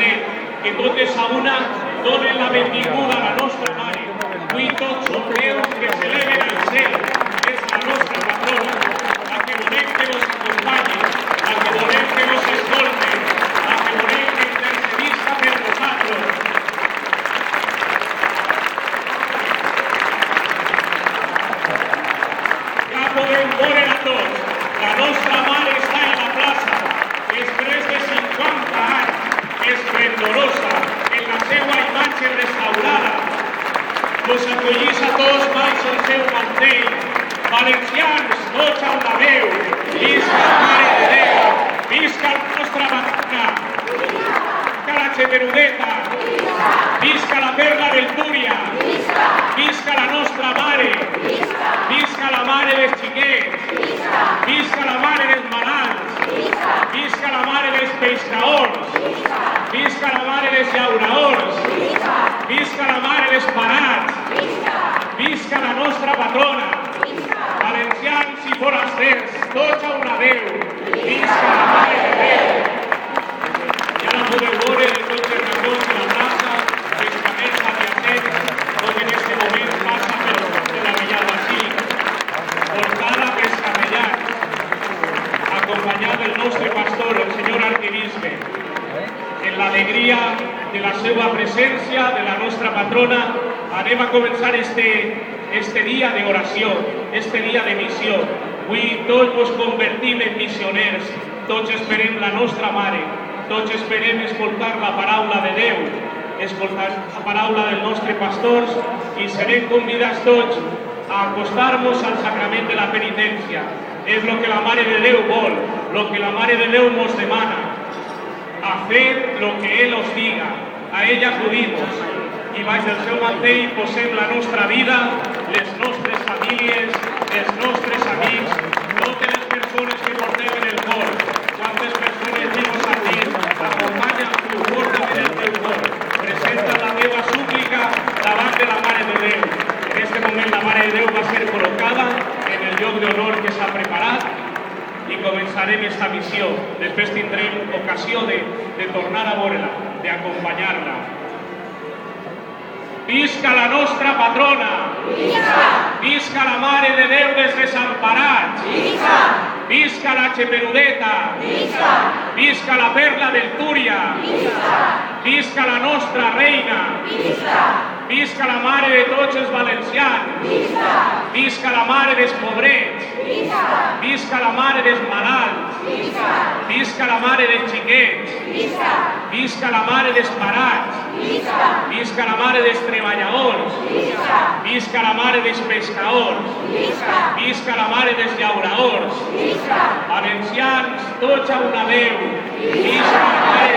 Nazaret, que totes a una donen la benvinguda a la nostra Mare. Avui tots som déus que s'eleven al cel. És la nostra patrona, la que volem que nos acompanyi, la que volem que nos escolte, la que volem que intercedisca per nosaltres. Ja podem veure a tots, la nostra Mare està en la plaça, després de 50 anys, esplendorosa, en la seva imatge restaurada. Us acollís a tots baix el seu mantell. Valencians, tots a una veu. Visca la Mare de Déu, visca la nostra patrona, visca la Cheperudeta, visca la Perla del Túria, visca la nostra Mare, visca la Mare dels xiquets, visca la Mare dels malalts, visca la Mare dels pescaors, visca la Mare dels llauraors, visca la Mare dels parats, visca la nostra patrona, valencians i forasters, tots a una veu, visca la Mare de Déu. Ja la podeu veure de tots els racons de la plaça, els camins adiacents, com en aquest moment passa per la Vella Basílica, portada pels capellans, acompanyat del nostre pastor, el senyor arquebisbe, en l'alegria de la seva presència, de la nostra patrona. Anem a començar este dia d'oració, este dia de missió. Avui tots ens convertim en missioners, tots esperem la nostra Mare, tots esperem escoltar la paraula de Déu, escoltar la paraula dels nostres pastors i serem convidats tots a acostar-nos al sacrament de la penitència. És el que la Mare de Déu vol, el que la Mare de Déu nos demana. Hacer lo que Él os diga, a ella acudimos i baix del seu mantell posem la nostra vida, les nostres famílies, els nostres amics, totes les persones que portem en el cor. Quantes persones vivos aquí t'acompanyen tu, porta'm en el teu cor. Presenta la teva súplica davant de la Mare de Déu. En aquest moment la Mare de Déu va ser col·locada en el lloc d'honor que s'ha preparat i començarem esta missió. Després tindrem ocasió de tornar a veure-la, d'acompanyar-la. Visca la nostra patrona! Visca la Mare de Déu dels desemparats! Visca la Cheperudeta! Visca la Perla del Túria! Visca la nostra reina! Visca la Mare de tots els valencians! Visca la Mare dels pobrets! Visca la Mare dels malalts! Visca la Mare dels xiquets! Visca la Mare dels parats! Visca la Mare dels treballadors! Visca la Mare dels pescaors! Visca la Mare dels llauraors! Valencians, tots a una veu! Visca la Mare